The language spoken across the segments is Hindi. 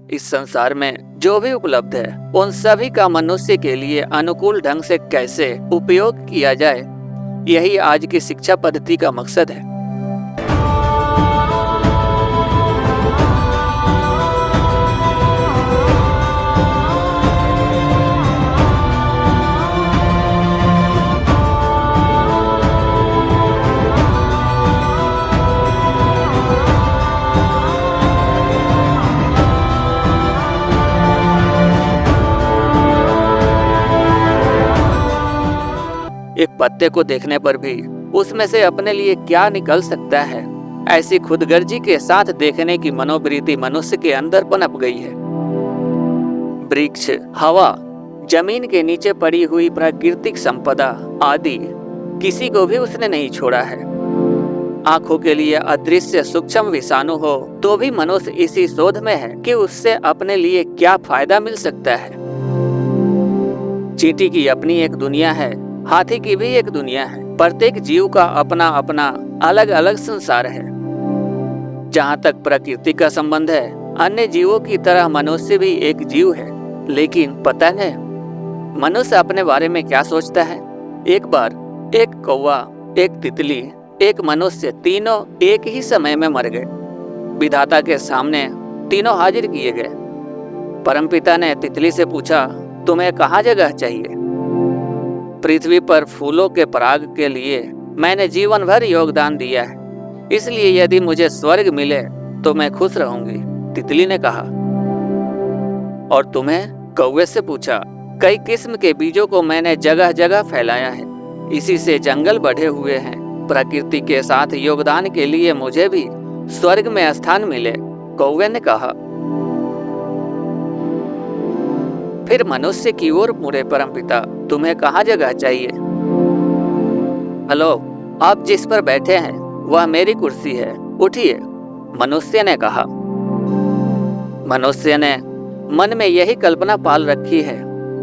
इस संसार में जो भी उपलब्ध है उन सभी का मनुष्य के लिए अनुकूल ढंग से कैसे उपयोग किया जाए, यही आज की शिक्षा पद्धति का मकसद है। एक पत्ते को देखने पर भी उसमें से अपने लिए क्या निकल सकता है, ऐसी खुदगर्जी के साथ देखने की मनोवृत्ति मनुष्य के अंदर पनप गई है। वृक्ष, हवा, जमीन के नीचे पड़ी हुई प्राकृतिक संपदा आदि किसी को भी उसने नहीं छोड़ा है। आंखों के लिए अदृश्य सूक्ष्म विषाणु हो तो भी मनुष्य इसी शोध में है कि उससे अपने लिए क्या फायदा मिल सकता है। चींटी की अपनी एक दुनिया है, हाथी की भी एक दुनिया है। प्रत्येक जीव का अपना अपना अलग अलग संसार है। जहाँ तक प्रकृति का संबंध है, अन्य जीवों की तरह मनुष्य भी एक जीव है। लेकिन पता है मनुष्य अपने बारे में क्या सोचता है? एक बार एक कौवा, एक तितली, एक मनुष्य, तीनों एक ही समय में मर गए। विधाता के सामने तीनों हाजिर किए गए। परमपिता ने तितली से पूछा, तुम्हें कहाँ जगह चाहिए? पृथ्वी पर फूलों के पराग के लिए मैंने जीवन भर योगदान दिया है, इसलिए यदि मुझे स्वर्ग मिले तो मैं खुश रहूंगी, तितली ने कहा। और तुम्हें? कौवे से पूछा। कई किस्म के बीजों को मैंने जगह जगह फैलाया है, इसी से जंगल बढ़े हुए हैं। प्रकृति के साथ योगदान के लिए मुझे भी स्वर्ग में स्थान मिले, कौवे ने कहा। फिर मनुष्य की ओर मुड़े परमपिता, तुम्हें कहाँ जगह चाहिए? हेलो, आप जिस पर बैठे हैं वह मेरी कुर्सी है, उठिए, मनुष्य ने कहा। मनुष्य ने मन में यही कल्पना पाल रखी है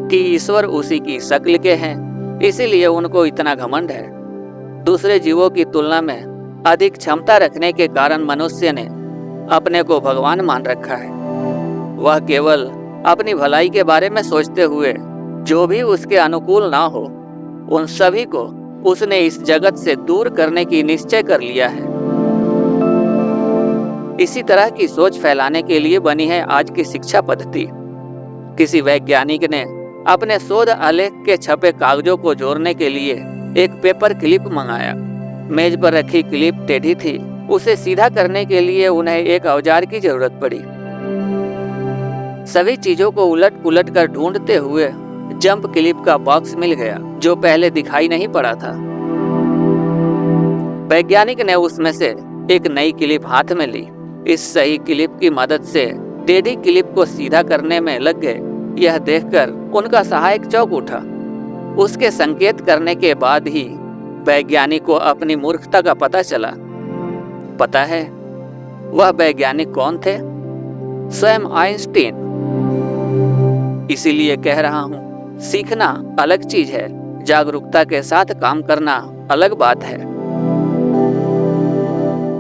कि ईश्वर उसी की शक्ल के हैं, इसीलिए उनको इतना घमंड है। दूसरे जीवों की तुलना में अधिक क्षमता रखने के कारण मनुष्य ने अपने को भगवान मान रखा है। वह केवल अपनी भलाई के बारे में सोचते हुए जो भी उसके अनुकूल ना हो उन सभी को उसने इस जगत से दूर करने की निश्चय कर लिया है। इसी तरह की सोच फैलाने के लिए बनी है आज की शिक्षा पद्धति। किसी वैज्ञानिक ने अपने शोध आलेख के छपे कागजों को जोड़ने के लिए एक पेपर क्लिप मंगाया। मेज पर रखी क्लिप टेढ़ी थी, उसे सीधा करने के लिए उन्हें एक औजार की जरूरत पड़ी। सभी चीजों को उलट पुलट कर ढूंढते हुए जंप क्लिप का बॉक्स मिल गया, जो पहले दिखाई नहीं पड़ा था। वैज्ञानिक ने उसमें से एक नई क्लिप हाथ में ली। इस सही क्लिप की मदद से टेढ़ी क्लिप को सीधा करने में लग गए। यह देखकर उनका सहायक चौंक उठा। उसके संकेत करने के बाद ही वैज्ञानिक को अपनी मूर्खता का पता चला। पता है वह वैज्ञानिक कौन थे? स्वयं आइंस्टीन। इसीलिए कह रहा हूँ, सीखना अलग चीज है, जागरूकता के साथ काम करना अलग बात है।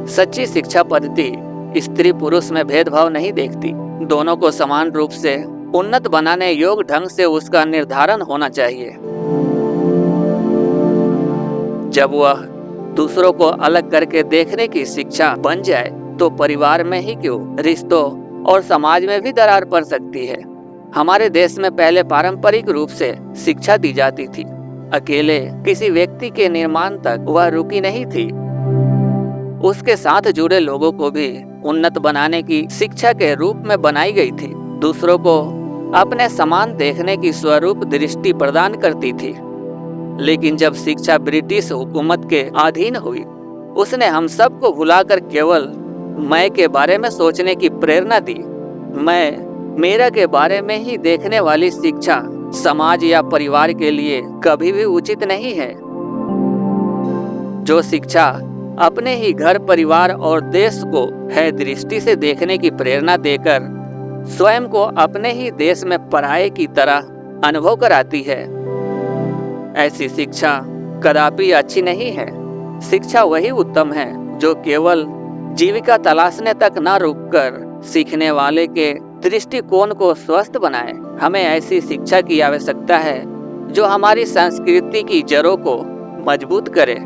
सच्ची शिक्षा पद्धति स्त्री पुरुष में भेदभाव नहीं देखती। दोनों को समान रूप से उन्नत बनाने योग्य ढंग से उसका निर्धारण होना चाहिए। जब वह दूसरों को अलग करके देखने की शिक्षा बन जाए तो परिवार में ही क्यों, रिश्तों और समाज में भी दरार पड़ सकती है। हमारे देश में पहले पारंपरिक रूप से शिक्षा दी जाती थी। अकेले किसी व्यक्ति के निर्माण तक वह रुकी नहीं थी। उसके साथ जुड़े लोगों को भी उन्नत बनाने की शिक्षा के रूप में बनाई गई थी। दूसरों को अपने समान देखने की स्वरूप दृष्टि प्रदान करती थी। लेकिन जब शिक्षा ब्रिटिश हुकूमत के अधीन हुई, उसने हम सबको भुलाकर केवल मैं के बारे में सोचने की प्रेरणा दी। मैं, मेरा के बारे में ही देखने वाली शिक्षा समाज या परिवार के लिए कभी भी उचित नहीं है। जो शिक्षा अपने ही घर, परिवार और देश को है दृष्टि से देखने की प्रेरणा देकर स्वयं को अपने ही देश में पराये की तरह अनुभव कराती है, ऐसी शिक्षा कदापि अच्छी नहीं है। शिक्षा वही उत्तम है जो केवल जीविका तलाशने तक न रुककर सीखने वाले के दृष्टिकोण को स्वस्थ बनाए। हमें ऐसी शिक्षा की आवश्यकता है जो हमारी संस्कृति की जड़ों को मजबूत करे,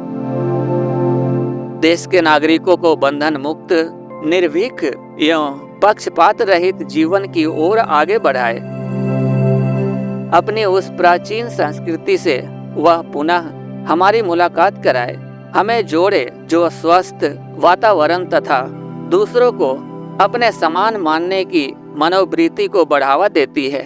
देश के नागरिकों को बंधन मुक्त, निर्भीक एवं पक्षपात रहित जीवन की ओर आगे बढ़ाए। अपनी उस प्राचीन संस्कृति से वह पुनः हमारी मुलाकात कराए, हमें जोड़े जो स्वस्थ वातावरण तथा दूसरों को अपने समान मानने की मनोवृत्ति को बढ़ावा देती है।